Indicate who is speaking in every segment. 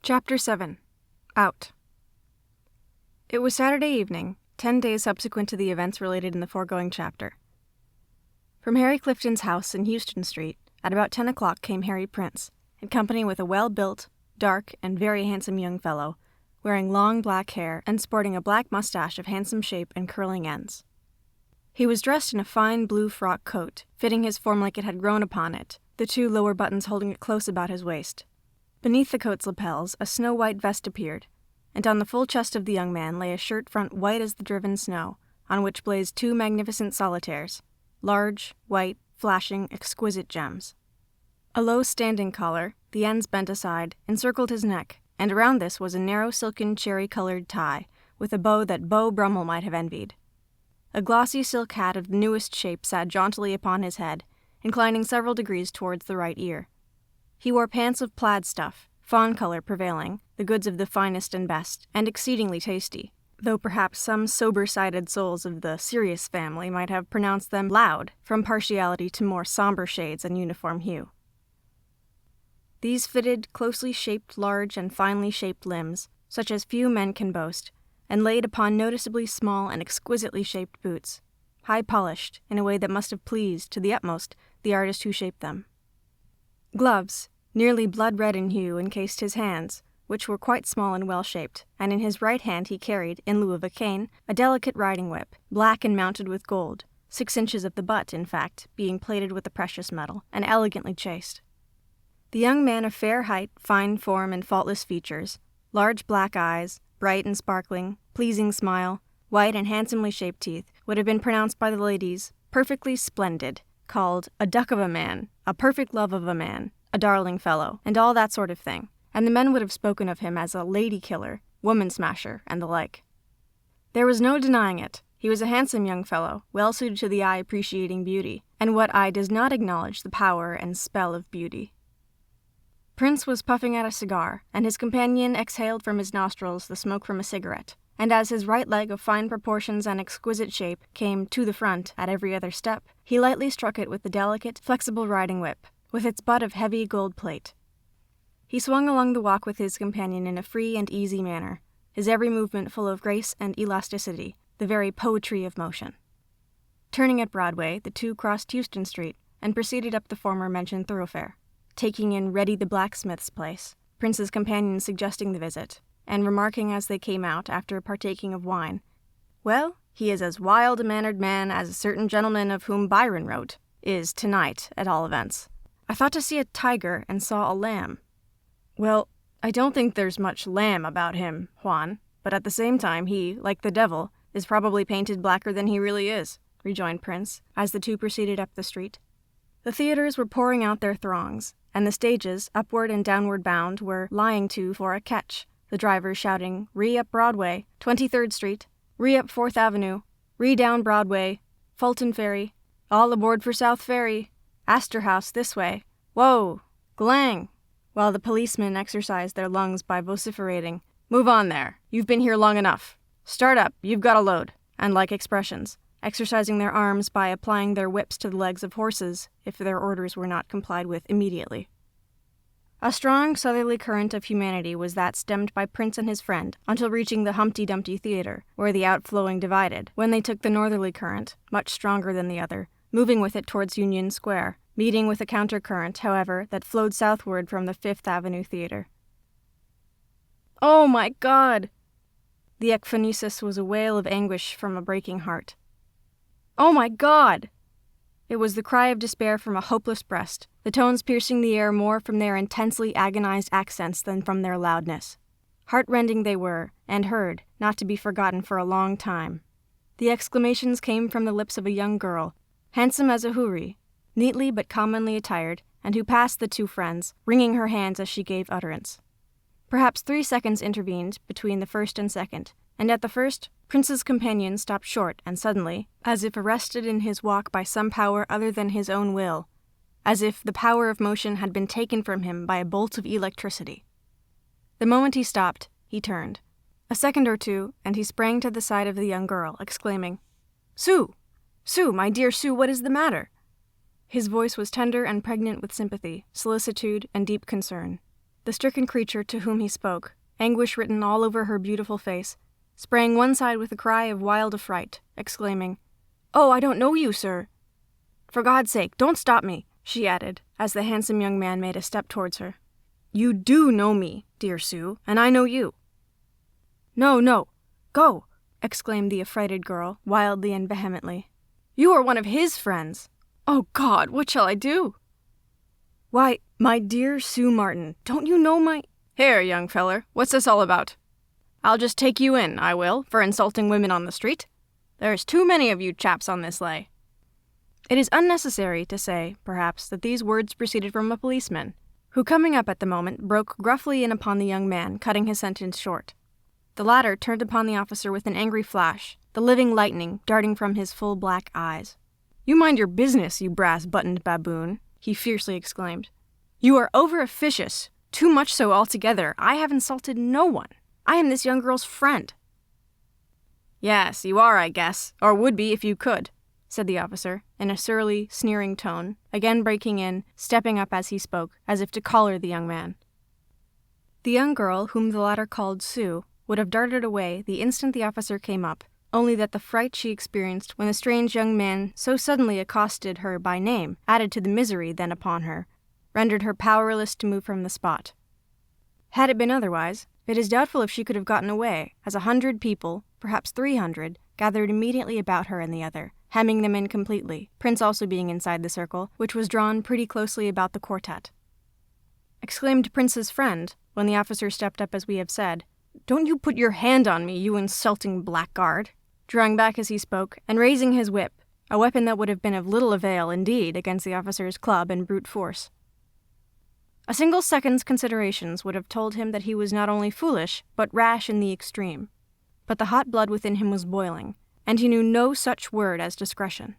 Speaker 1: Chapter 7. Out. It was Saturday evening, 10 days subsequent to the events related in the foregoing chapter. From Harry Clifton's house in Houston Street, at about 10 o'clock came Harry Prince, in company with a well-built, dark, and very handsome young fellow, wearing long black hair and sporting a black mustache of handsome shape and curling ends. He was dressed in a fine blue frock coat, fitting his form like it had grown upon it, the two lower buttons holding it close about his waist. Beneath the coat's lapels, a snow-white vest appeared, and on the full chest of the young man lay a shirt front white as the driven snow, on which blazed two magnificent solitaires, large, white, flashing, exquisite gems. A low standing collar, the ends bent aside, encircled his neck, and around this was a narrow silken cherry-colored tie, with a bow that Beau Brummel might have envied. A glossy silk hat of the newest shape sat jauntily upon his head, inclining several degrees towards the right ear. He wore pants of plaid stuff, fawn color prevailing, the goods of the finest and best, and exceedingly tasty, though perhaps some sober-sided souls of the serious family might have pronounced them loud, from partiality to more somber shades and uniform hue. These fitted closely shaped, large, and finely shaped limbs, such as few men can boast, and laid upon noticeably small and exquisitely shaped boots, high-polished, in a way that must have pleased, to the utmost, the artist who shaped them. Gloves, nearly blood-red in hue, encased his hands, which were quite small and well-shaped, and in his right hand he carried, in lieu of a cane, a delicate riding-whip, black and mounted with gold, 6 inches of the butt, in fact, being plated with the precious metal, and elegantly chased. The young man of fair height, fine form, and faultless features, large black eyes, bright and sparkling, pleasing smile, white and handsomely shaped teeth, would have been pronounced by the ladies perfectly splendid, called a duck of a man, a perfect love of a man, a darling fellow, and all that sort of thing, and the men would have spoken of him as a lady-killer, woman-smasher, and the like. There was no denying it. He was a handsome young fellow, well-suited to the eye appreciating beauty, and what eye does not acknowledge the power and spell of beauty? Prince was puffing at a cigar, and his companion exhaled from his nostrils the smoke from a cigarette, and as his right leg of fine proportions and exquisite shape came to the front at every other step, he lightly struck it with the delicate, flexible riding-whip, with its butt of heavy gold plate. He swung along the walk with his companion in a free and easy manner, his every movement full of grace and elasticity, the very poetry of motion. Turning at Broadway, the two crossed Houston Street and proceeded up the former mentioned thoroughfare, taking in Reddy the blacksmith's place, Prince's companion suggesting the visit, and remarking as they came out after partaking of wine, "Well, he is as wild a mannered man as a certain gentleman of whom Byron wrote, is tonight, at all events. I thought to see a tiger and saw a lamb." "Well, I don't think there's much lamb about him, Juan, but at the same time he, like the devil, is probably painted blacker than he really is," rejoined Prince, as the two proceeded up the street. The theaters were pouring out their throngs, and the stages, upward and downward bound, were lying to for a catch, the drivers shouting, "Re-up Broadway, 23rd Street, re-up 4th Avenue, re-down Broadway, Fulton Ferry, all aboard for South Ferry, Astor House this way, whoa, g'lang," while the policemen exercised their lungs by vociferating, "Move on there, you've been here long enough, start up, you've got a load," and like expressions, exercising their arms by applying their whips to the legs of horses if their orders were not complied with immediately. A strong southerly current of humanity was that stemmed by Prince and his friend until reaching the Humpty Dumpty Theater, where the outflowing divided, when they took the northerly current, much stronger than the other, moving with it towards Union Square, meeting with a countercurrent, however, that flowed southward from the 5th Avenue Theater. "Oh my God!" The ekphonesis was a wail of anguish from a breaking heart. "Oh my God!" It was the cry of despair from a hopeless breast, the tones piercing the air more from their intensely agonized accents than from their loudness. Heart-rending they were, and heard, not to be forgotten for a long time. The exclamations came from the lips of a young girl, handsome as a houri, neatly but commonly attired, and who passed the two friends, wringing her hands as she gave utterance. Perhaps 3 seconds intervened between the first and second, and at the first, Prince's companion stopped short and suddenly, as if arrested in his walk by some power other than his own will, as if the power of motion had been taken from him by a bolt of electricity. The moment he stopped, he turned. A second or two, and he sprang to the side of the young girl, exclaiming, "Sue! Sue, my dear Sue, what is the matter?" His voice was tender and pregnant with sympathy, solicitude, and deep concern. The stricken creature to whom he spoke, anguish written all over her beautiful face, sprang one side with a cry of wild affright, exclaiming, "Oh, I don't know you, sir." "For God's sake, don't stop me," she added, as the handsome young man made a step towards her. "You do know me, dear Sue, and I know you." No, go!" exclaimed the affrighted girl, wildly and vehemently. "You are one of his friends. Oh, God, what shall I do?" "Why, my dear Sue Martin, don't you know my—" "Here, young feller, what's this all about? I'll just take you in, I will, for insulting women on the street. There's too many of you chaps on this lay." It is unnecessary to say, perhaps, that these words proceeded from a policeman, who, coming up at the moment, broke gruffly in upon the young man, cutting his sentence short. The latter turned upon the officer with an angry flash, the living lightning darting from his full black eyes. "You mind your business, you brass-buttoned baboon," he fiercely exclaimed. "You are over-officious, too much so altogether. I have insulted no one. I am this young girl's friend." "Yes, you are, I guess, or would be if you could," said the officer, in a surly, sneering tone, again breaking in, stepping up as he spoke, as if to collar the young man. The young girl, whom the latter called Sue, would have darted away the instant the officer came up, only that the fright she experienced when the strange young man so suddenly accosted her by name, added to the misery then upon her, rendered her powerless to move from the spot. Had it been otherwise, it is doubtful if she could have gotten away, as 100 people, perhaps 300, gathered immediately about her and the other, hemming them in completely, Prince also being inside the circle, which was drawn pretty closely about the quartet. Exclaimed Prince's friend, when the officer stepped up as we have said, "Don't you put your hand on me, you insulting blackguard," drawing back as he spoke, and raising his whip, a weapon that would have been of little avail, indeed, against the officer's club and brute force. A single second's considerations would have told him that he was not only foolish, but rash in the extreme. But the hot blood within him was boiling, and he knew no such word as discretion.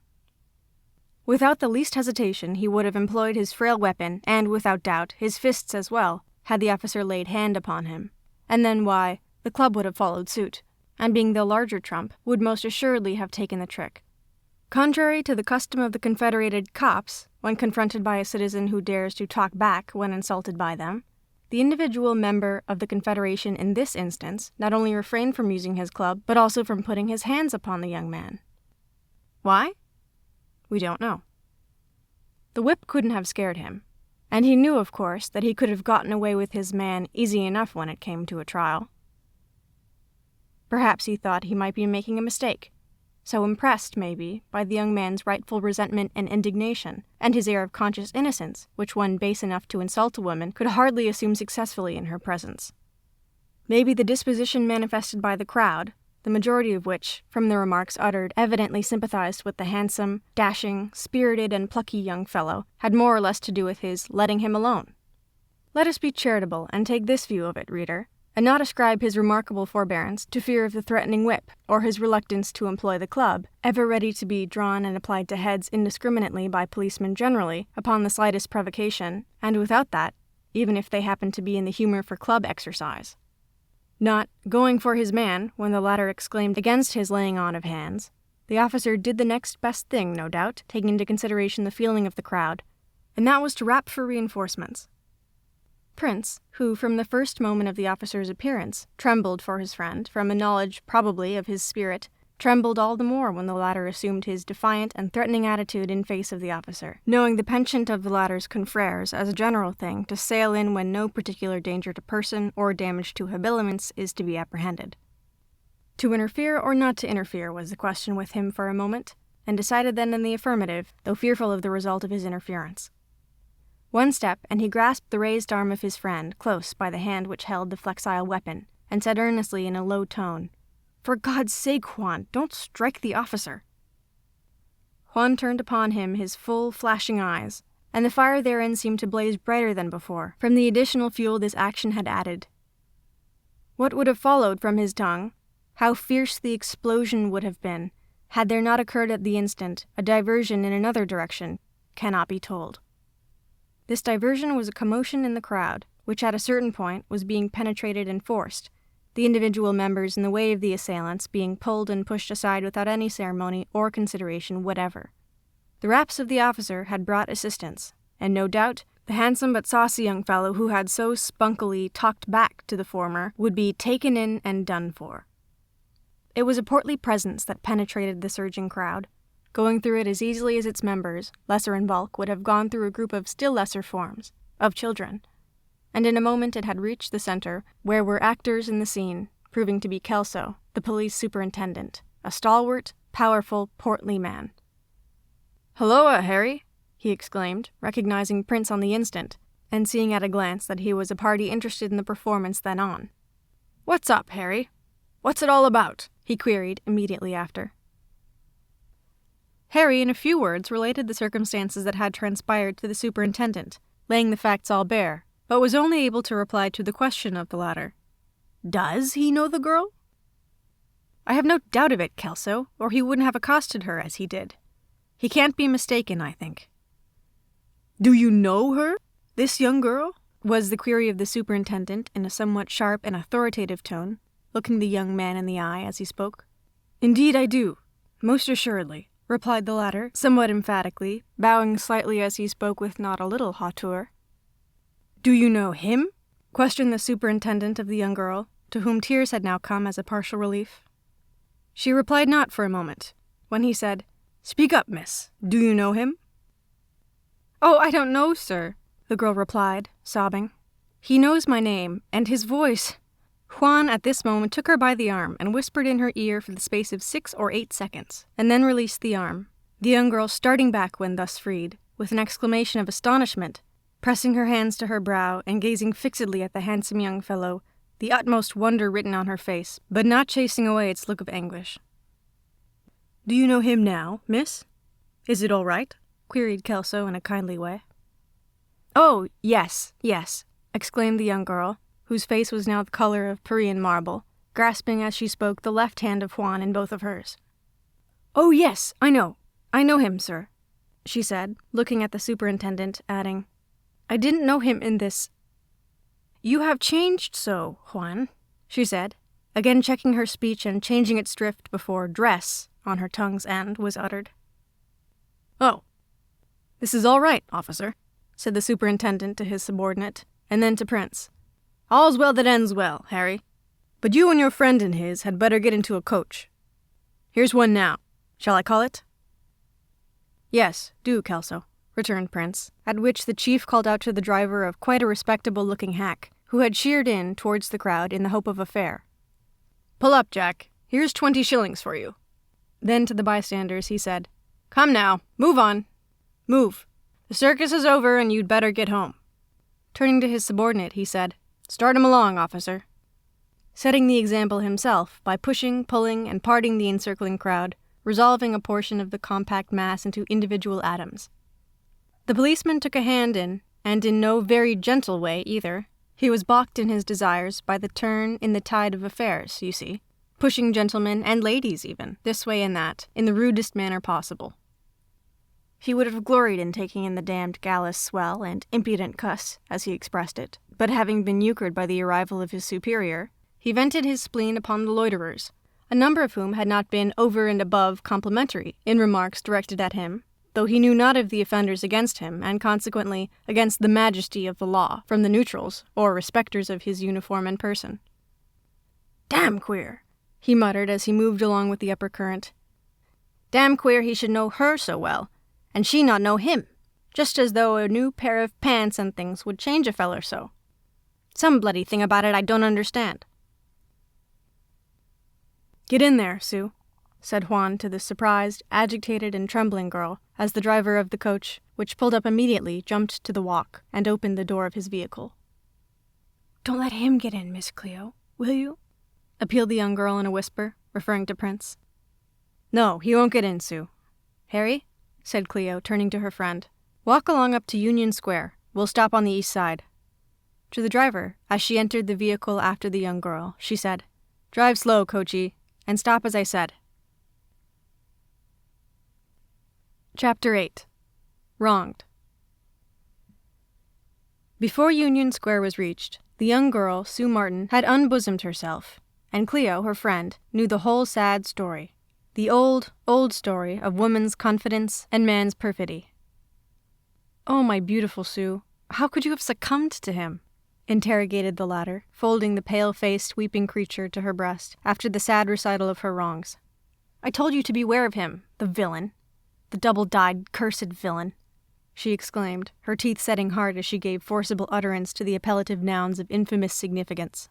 Speaker 1: Without the least hesitation, he would have employed his frail weapon, and, without doubt, his fists as well, had the officer laid hand upon him. And then, why, the club would have followed suit, and being the larger trump, would most assuredly have taken the trick. Contrary to the custom of the confederated cops, when confronted by a citizen who dares to talk back when insulted by them, the individual member of the Confederation in this instance not only refrained from using his club, but also from putting his hands upon the young man. Why? We don't know. The whip couldn't have scared him, and he knew, of course, that he could have gotten away with his man easy enough when it came to a trial. Perhaps he thought he might be making a mistake, so impressed, maybe, by the young man's rightful resentment and indignation, and his air of conscious innocence, which one base enough to insult a woman could hardly assume successfully in her presence. Maybe the disposition manifested by the crowd, the majority of which, from the remarks uttered, evidently sympathized with the handsome, dashing, spirited, and plucky young fellow, had more or less to do with his letting him alone. Let us be charitable and take this view of it, reader, and not ascribe his remarkable forbearance to fear of the threatening whip, or his reluctance to employ the club, ever ready to be drawn and applied to heads indiscriminately by policemen generally, upon the slightest provocation, and without that, even if they happen to be in the humor for club exercise. Not going for his man when the latter exclaimed against his laying on of hands. The officer did the next best thing, no doubt, taking into consideration the feeling of the crowd, and that was to rap for reinforcements. Prince, who, from the first moment of the officer's appearance, trembled for his friend, from a knowledge, probably, of his spirit, trembled all the more when the latter assumed his defiant and threatening attitude in face of the officer, knowing the penchant of the latter's confreres, as a general thing, to sail in when no particular danger to person or damage to habiliments is to be apprehended. To interfere or not to interfere was the question with him for a moment, and decided then in the affirmative, though fearful of the result of his interference. One step, and he grasped the raised arm of his friend close by the hand which held the flexile weapon, and said earnestly in a low tone, "For God's sake, Juan, don't strike the officer." Juan turned upon him his full, flashing eyes, and the fire therein seemed to blaze brighter than before, from the additional fuel this action had added. What would have followed from his tongue, how fierce the explosion would have been, had there not occurred at the instant a diversion in another direction, cannot be told. This diversion was a commotion in the crowd, which at a certain point was being penetrated and forced, the individual members in the way of the assailants being pulled and pushed aside without any ceremony or consideration whatever. The raps of the officer had brought assistance, and no doubt The handsome but saucy young fellow who had so spunkily talked back to the former would be taken in and done for. It was a portly presence that penetrated the surging crowd, going through it as easily as its members, lesser in bulk, would have gone through a group of still lesser forms, of children. And in a moment it had reached the center, where were actors in the scene, proving to be Kelso, the police superintendent, a stalwart, powerful, portly man. "Helloa, Harry!" he exclaimed, recognizing Prince on the instant, and seeing at a glance that he was a party interested in the performance then on. "What's up, Harry? What's it all about?" he queried immediately after. Harry, in a few words, related the circumstances that had transpired to the superintendent, laying the facts all bare, but was only able to reply to the question of the latter. "Does he know the girl?" "I have no doubt of it, Kelso, or he wouldn't have accosted her as he did. He can't be mistaken, I think." "Do you know her? This young girl?" was the query of the superintendent in a somewhat sharp and authoritative tone, looking the young man in the eye as he spoke. "Indeed I do, most assuredly," replied the latter, somewhat emphatically, bowing slightly as he spoke with not a little hauteur. "Do you know him?" questioned the superintendent of the young girl, to whom tears had now come as a partial relief. She replied not for a moment, when he said, "Speak up, miss. Do you know him?" "Oh, I don't know, sir," the girl replied, sobbing. "He knows my name, and his voice—" Juan at this moment took her by the arm and whispered in her ear for the space of 6 or 8 seconds, and then released the arm, the young girl starting back when thus freed, with an exclamation of astonishment, pressing her hands to her brow and gazing fixedly at the handsome young fellow, the utmost wonder written on her face, but not chasing away its look of anguish. "Do you know him now, miss? Is it all right?" queried Kelso in a kindly way. "Oh, yes, yes," exclaimed the young girl, whose face was now the color of Parian marble, grasping as she spoke the left hand of Juan in both of hers. "Oh, yes, I know him, sir," she said, looking at the superintendent, adding, "I didn't know him in this—" "You have changed so, Juan," she said, again checking her speech and changing its drift before dress on her tongue's end was uttered. "Oh, this is all right, officer," said the superintendent to his subordinate, and then to Prince. "All's well that ends well, Harry. But you and your friend and his had better get into a coach. Here's one now. Shall I call it?" "Yes, do, Kelso," returned Prince, at which the chief called out to the driver of quite a respectable-looking hack, who had sheered in towards the crowd in the hope of a fare. "Pull up, Jack. Here's 20 shillings for you." Then to the bystanders he said, "Come now, move on. Move. The circus is over and you'd better get home." Turning to his subordinate, he said, "Start him along, officer," setting the example himself by pushing, pulling, and parting the encircling crowd, resolving a portion of the compact mass into individual atoms. The policeman took a hand in, and in no very gentle way either. He was balked in his desires by the turn in the tide of affairs, you see, pushing gentlemen, and ladies even, this way and that, in the rudest manner possible. He would have gloried in taking in the damned gallus swell and impudent cuss, as he expressed it, but having been euchred by the arrival of his superior, he vented his spleen upon the loiterers, a number of whom had not been over and above complimentary in remarks directed at him, though he knew not of the offenders against him, and consequently against the majesty of the law, from the neutrals, or respecters of his uniform and person. "Damn queer," he muttered as he moved along with the upper current. "Damn queer he should know her so well, and she not know him, just as though a new pair of pants and things would change a feller so. Some bloody thing about it I don't understand." "Get in there, Sue," said Juan to the surprised, agitated, and trembling girl, as the driver of the coach, which pulled up immediately, jumped to the walk and opened the door of his vehicle. "Don't let him get in, Miss Cleo, will you?" appealed the young girl in a whisper, referring to Prince. "No, he won't get in, Sue. Harry," said Cleo, turning to her friend, "walk along up to Union Square. We'll stop on the east side." To the driver, as she entered the vehicle after the young girl, she said, "Drive slow, coachee, and stop as I said." Chapter 8. Wronged. Before Union Square was reached, the young girl, Sue Martin, had unbosomed herself, and Cleo, her friend, knew the whole sad story. The old, old story of woman's confidence and man's perfidy. "Oh, my beautiful Sue, how could you have succumbed to him?" interrogated the latter, folding the pale-faced, weeping creature to her breast after the sad recital of her wrongs. "I told you to beware of him, the villain. The double-dyed, cursed villain," she exclaimed, her teeth setting hard as she gave forcible utterance to the appellative nouns of infamous significance.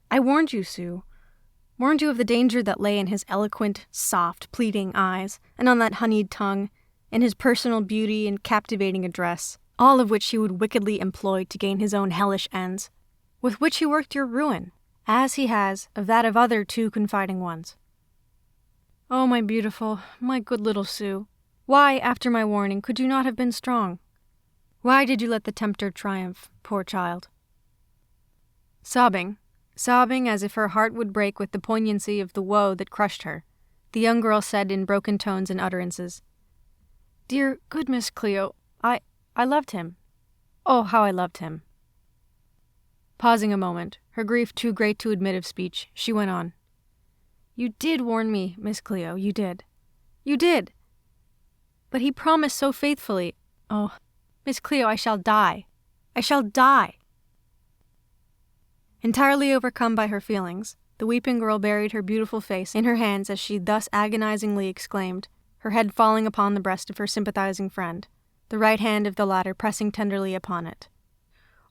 Speaker 1: "I warned you, Sue. Warned you of the danger that lay in his eloquent, soft, pleading eyes, and on that honeyed tongue, in his personal beauty and captivating address, all of which he would wickedly employ to gain his own hellish ends, with which he worked your ruin, as he has of that of other too confiding ones. Oh, my beautiful, my good little Sue, why, after my warning, could you not have been strong? Why did you let the tempter triumph, poor child?" Sobbing as if her heart would break with the poignancy of the woe that crushed her, the young girl said in broken tones and utterances, "Dear, good Miss Cleo, I loved him. Oh, how I loved him." Pausing a moment, her grief too great to admit of speech, she went on. "You did warn me, Miss Cleo, you did. You did! But he promised so faithfully. Oh, Miss Cleo, I shall die. I shall die!" Entirely overcome by her feelings, the weeping girl buried her beautiful face in her hands as she thus agonizingly exclaimed, her head falling upon the breast of her sympathizing friend, the right hand of the latter pressing tenderly upon it.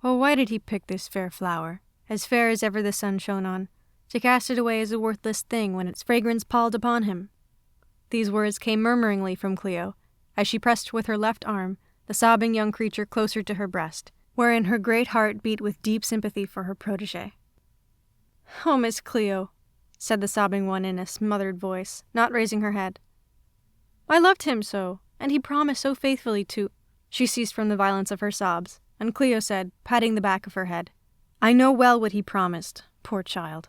Speaker 1: Oh, why did he pick this fair flower, as fair as ever the sun shone on, to cast it away as a worthless thing when its fragrance palled upon him? These words came murmuringly from Cleo, as she pressed with her left arm the sobbing young creature closer to her breast, wherein her great heart beat with deep sympathy for her protégé. "Oh, Miss Cleo," said the sobbing one in a smothered voice, not raising her head. "I loved him so, and he promised so faithfully to—" She ceased from the violence of her sobs, and Cleo said, patting the back of her head, "I know well what he promised, poor child."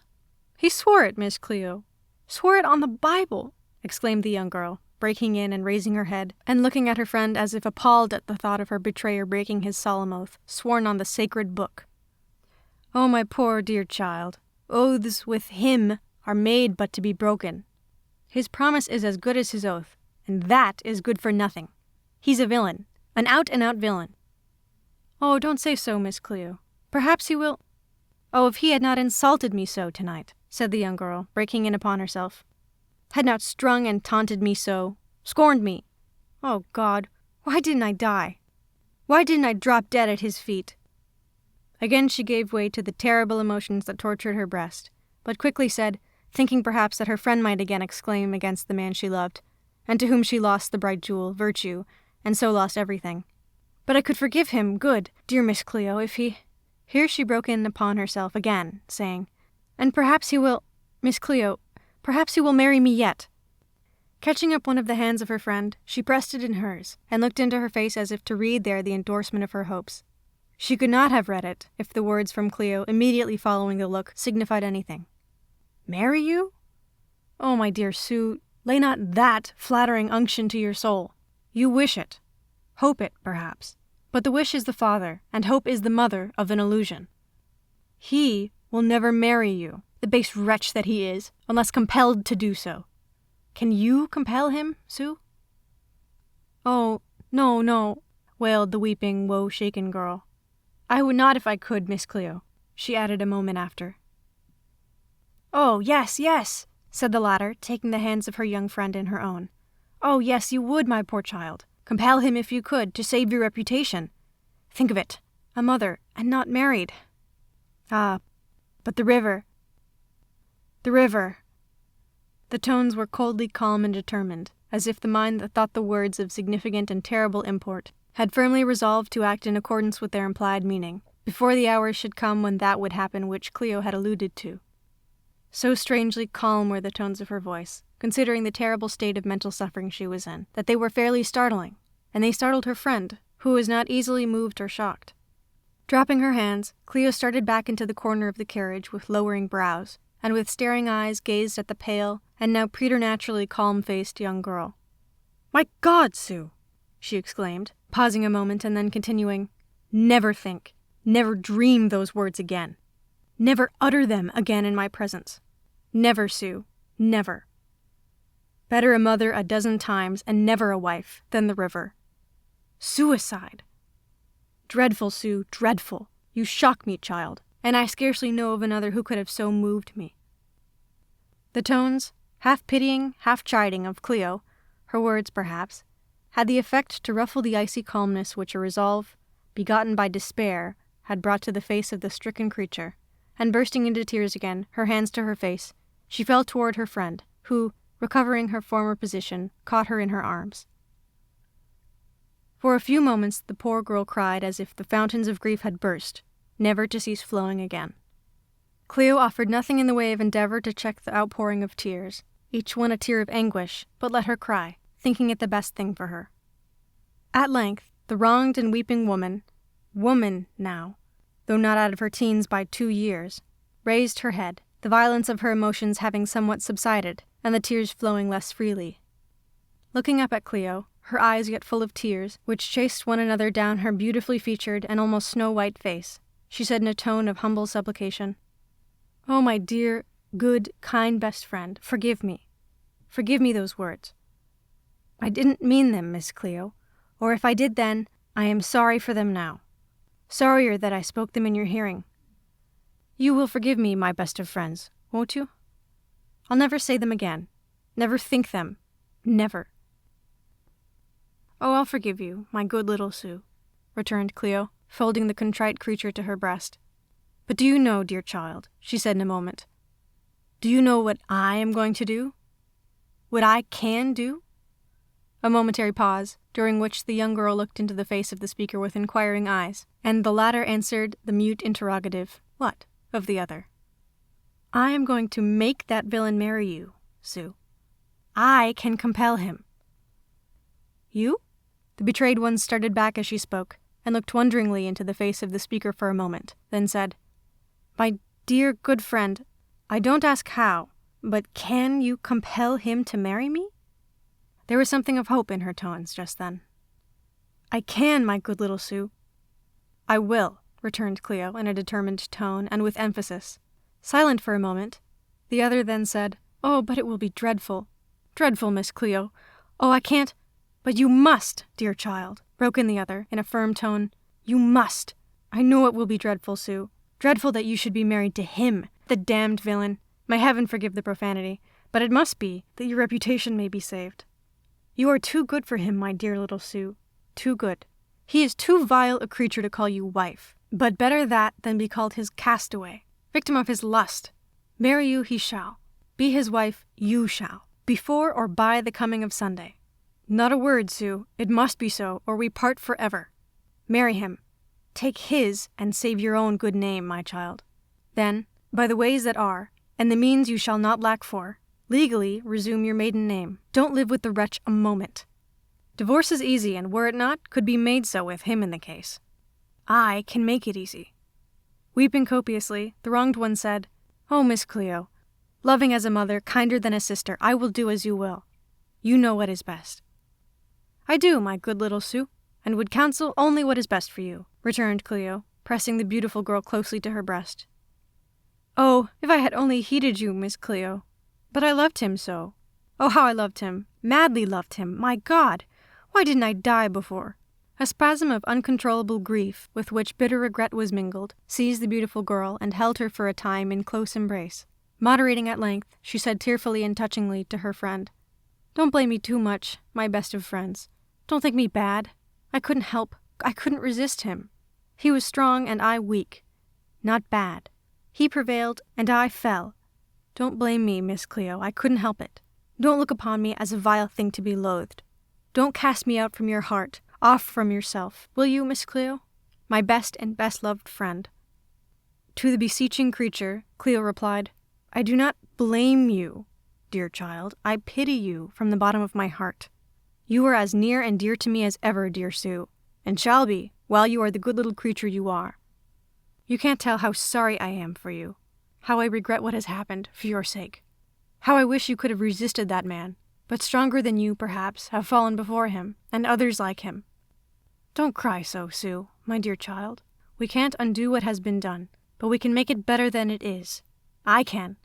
Speaker 1: "He swore it, Miss Cleo. Swore it on the Bible!" exclaimed the young girl, breaking in and raising her head, and looking at her friend as if appalled at the thought of her betrayer breaking his solemn oath, sworn on the sacred book. "Oh, my poor dear child, oaths with him are made but to be broken. His promise is as good as his oath, and that is good for nothing. He's a villain, an out-and-out villain." "Oh, don't say so, Miss Cleo. Perhaps he will—" "Oh, if he had not insulted me so tonight," said the young girl, breaking in upon herself. "Had not strung and taunted me so, scorned me. Oh, God, why didn't I die? Why didn't I drop dead at his feet?" Again she gave way to the terrible emotions that tortured her breast, but quickly said, thinking perhaps that her friend might again exclaim against the man she loved, and to whom she lost the bright jewel, virtue, and so lost everything. "But I could forgive him, good, dear Miss Cleo, if he—" Here she broke in upon herself again, saying, "And perhaps he will— Miss Cleo, perhaps he will marry me yet." Catching up one of the hands of her friend, she pressed it in hers, and looked into her face as if to read there the endorsement of her hopes. She could not have read it if the words from Cleo immediately following the look signified anything. "Marry you? Oh, my dear Sue, lay not that flattering unction to your soul. You wish it. Hope it, perhaps. But the wish is the father, and hope is the mother of an illusion. He will never marry you, the base wretch that he is, unless compelled to do so. Can you compel him, Sue?" "Oh, no, no," wailed the weeping, woe-shaken girl. "I would not if I could, Miss Cleo," she added a moment after. "Oh, yes, yes," said the latter, taking the hands of her young friend in her own. "Oh, yes, you would, my poor child. Compel him if you could, to save your reputation. Think of it, a mother, and not married. Ah, but the river. The river." The tones were coldly calm and determined, as if the mind that thought the words of significant and terrible import had firmly resolved to act in accordance with their implied meaning, before the hour should come when that would happen which Cleo had alluded to. So strangely calm were the tones of her voice, considering the terrible state of mental suffering she was in, that they were fairly startling, and they startled her friend, who was not easily moved or shocked. Dropping her hands, Cleo started back into the corner of the carriage with lowering brows, and with staring eyes gazed at the pale and now preternaturally calm-faced young girl. "My God, Sue!" she exclaimed, pausing a moment and then continuing, "Never think, never dream those words again. Never utter them again in my presence. Never, Sue, never. Better a mother a dozen times and never a wife than the river. Suicide! Dreadful, Sue, dreadful. You shock me, child, and I scarcely know of another who could have so moved me." The tones, half pitying, half chiding, of Cleo, her words perhaps, had the effect to ruffle the icy calmness which a resolve, begotten by despair, had brought to the face of the stricken creature, and bursting into tears again, her hands to her face, she fell toward her friend, who, recovering her former position, caught her in her arms. For a few moments the poor girl cried as if the fountains of grief had burst, never to cease flowing again. Cleo offered nothing in the way of endeavor to check the outpouring of tears, each one a tear of anguish, but let her cry, thinking it the best thing for her. At length, the wronged and weeping woman now, though not out of her teens by 2 years, raised her head, the violence of her emotions having somewhat subsided, and the tears flowing less freely. Looking up at Cleo, her eyes yet full of tears, which chased one another down her beautifully featured and almost snow-white face, she said in a tone of humble supplication, "Oh, my dear, good, kind best friend, forgive me. Forgive me those words. I didn't mean them, Miss Cleo, or if I did then, I am sorry for them now. Sorrier that I spoke them in your hearing. You will forgive me, my best of friends, won't you? I'll never say them again. Never think them. Never." "Oh, I'll forgive you, my good little Sue," returned Cleo, folding the contrite creature to her breast. "But do you know, dear child," she said in a moment, "do you know what I am going to do? What I can do?" A momentary pause, during which the young girl looked into the face of the speaker with inquiring eyes, and the latter answered the mute interrogative, "What?" of the other. "I am going to make that villain marry you, Sue. I can compel him." "You?" The betrayed one started back as she spoke, and looked wonderingly into the face of the speaker for a moment, then said, "My dear good friend, I don't ask how, but can you compel him to marry me?" There was something of hope in her tones just then. "I can, my good little Sue." "I will," returned Cleo in a determined tone and with emphasis. Silent for a moment, the other then said, "Oh, but it will be dreadful. Dreadful, Miss Cleo. Oh, I can't—" "But you must, dear child," broke in the other in a firm tone. "You must. I know it will be dreadful, Sue. Dreadful that you should be married to him, the damned villain. May heaven forgive the profanity, but it must be, that your reputation may be saved. You are too good for him, my dear little Sue. Too good. He is too vile a creature to call you wife. But better that than be called his castaway, victim of his lust. Marry you he shall. Be his wife you shall, before or by the coming of Sunday. Not a word, Sue. It must be so, or we part forever. Marry him. Take his, and save your own good name, my child. Then, by the ways that are, and the means you shall not lack for, legally resume your maiden name. Don't live with the wretch a moment. Divorce is easy, and were it not, could be made so with him in the case. I can make it easy." Weeping copiously, the wronged one said, "Oh, Miss Cleo, loving as a mother, kinder than a sister, I will do as you will. You know what is best." "I do, my good little Sue, and would counsel only what is best for you," returned Cleo, pressing the beautiful girl closely to her breast. "Oh, if I had only heeded you, Miss Cleo. But I loved him so. Oh, how I loved him, madly loved him, my God! Why didn't I die before?" A spasm of uncontrollable grief, with which bitter regret was mingled, seized the beautiful girl and held her for a time in close embrace. Moderating at length, she said tearfully and touchingly to her friend, "Don't blame me too much, my best of friends. Don't think me bad. I couldn't resist him. He was strong and I weak. Not bad. He prevailed and I fell. Don't blame me, Miss Cleo, I couldn't help it. Don't look upon me as a vile thing to be loathed. Don't cast me out from your heart, off from yourself, will you, Miss Cleo? My best and best-loved friend." To the beseeching creature, Cleo replied, "I do not blame you, dear child. I pity you from the bottom of my heart. You are as near and dear to me as ever, dear Sue, and shall be, while you are the good little creature you are. You can't tell how sorry I am for you, how I regret what has happened for your sake, how I wish you could have resisted that man, but stronger than you, perhaps, have fallen before him, and others like him. Don't cry so, Sue, my dear child. We can't undo what has been done, but we can make it better than it is. I can.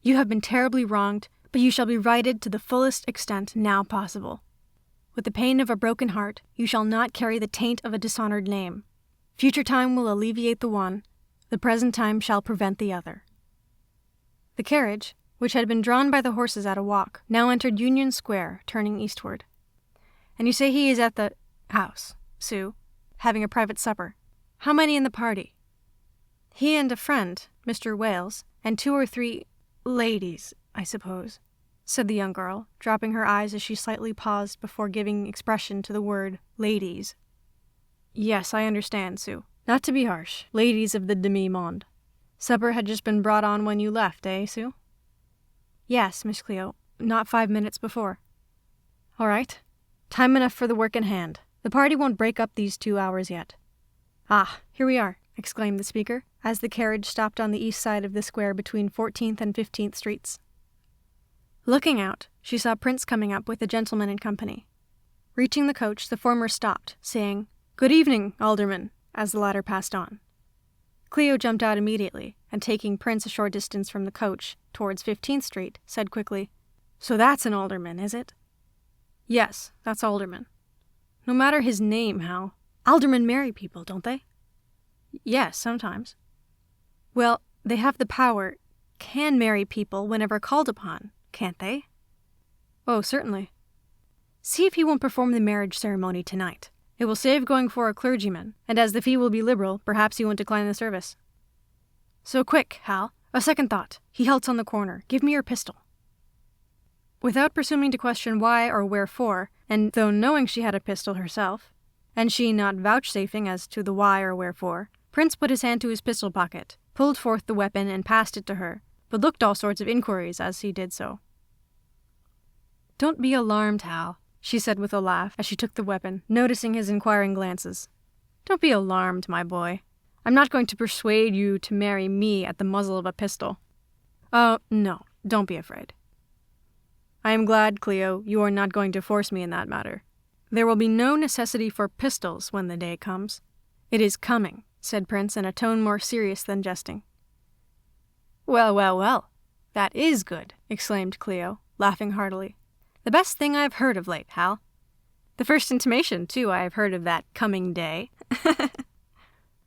Speaker 1: You have been terribly wronged, but you shall be righted to the fullest extent now possible. With the pain of a broken heart, you shall not carry the taint of a dishonored name. Future time will alleviate the one, the present time shall prevent the other. The carriage, which had been drawn by the horses at a walk, now entered Union Square, turning eastward. And you say he is at the house, Sue, having a private supper. How many in the party? He and a friend, Mr. Wales, and 2 or 3 ladies, I suppose, said the young girl, dropping her eyes as she slightly paused before giving expression to the word ladies. Yes, I understand, Sue. Not to be harsh, ladies of the demi-monde. Supper had just been brought on when you left, eh, Sue? Yes, Miss Cleo, not 5 minutes before. All right. Time enough for the work in hand. The party won't break up these 2 hours yet. Ah, here we are, exclaimed the speaker, as the carriage stopped on the east side of the square between 14th and 15th Streets. Looking out, she saw Prince coming up with a gentleman in company. Reaching the coach, the former stopped, saying, "Good evening, Alderman," as the latter passed on. Cleo jumped out immediately, and taking Prince a short distance from the coach, towards 15th Street, said quickly, "So that's an alderman, is it?" "Yes, that's Alderman." "No matter his name, Hal. Aldermen marry people, don't they?" "Yes, sometimes." "Well, they have the power, can marry people whenever called upon, can't they?" "Oh, certainly." "See if he won't perform the marriage ceremony tonight. It will save going for a clergyman, and as the fee will be liberal, perhaps he won't decline the service." "So quick, Hal. A second thought. He halts on the corner. Give me your pistol." Without presuming to question why or wherefore, and though knowing she had a pistol herself, and she not vouchsafing as to the why or wherefore, Prince put his hand to his pistol pocket, pulled forth the weapon and passed it to her, but looked all sorts of inquiries as he did so. "Don't be alarmed, Hal," she said with a laugh as she took the weapon, noticing his inquiring glances. "Don't be alarmed, my boy. I'm not going to persuade you to marry me at the muzzle of a pistol. Oh, no, don't be afraid. I am glad, Cleo, you are not going to force me in that matter. There will be no necessity for pistols when the day comes." "It is coming," said Prince in a tone more serious than jesting. "Well, well, well. That is good," exclaimed Cleo, laughing heartily. "The best thing I've heard of late, Hal. The first intimation, too, I have heard of that coming day."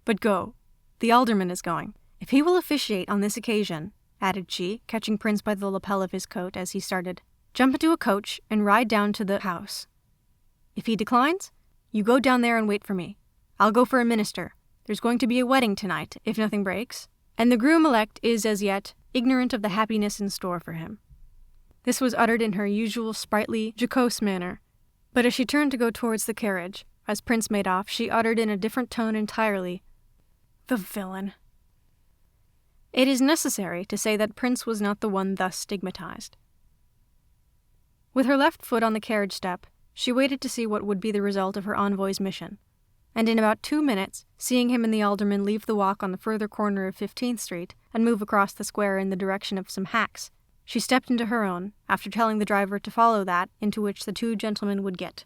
Speaker 1: "But go. The alderman is going. If he will officiate on this occasion," added she, catching Prince by the lapel of his coat as he started, "jump into a coach and ride down to the house. If he declines, you go down there and wait for me. I'll go for a minister. There's going to be a wedding tonight, if nothing breaks, and the groom-elect is, as yet, ignorant of the happiness in store for him." This was uttered in her usual sprightly, jocose manner, but as she turned to go towards the carriage, as Prince made off, she uttered in a different tone entirely, "The villain." It is necessary to say that Prince was not the one thus stigmatized. With her left foot on the carriage step, she waited to see what would be the result of her envoy's mission, and in about 2 minutes, seeing him and the alderman leave the walk on the further corner of 15th Street and move across the square in the direction of some hacks, she stepped into her own, after telling the driver to follow that into which the 2 gentlemen would get.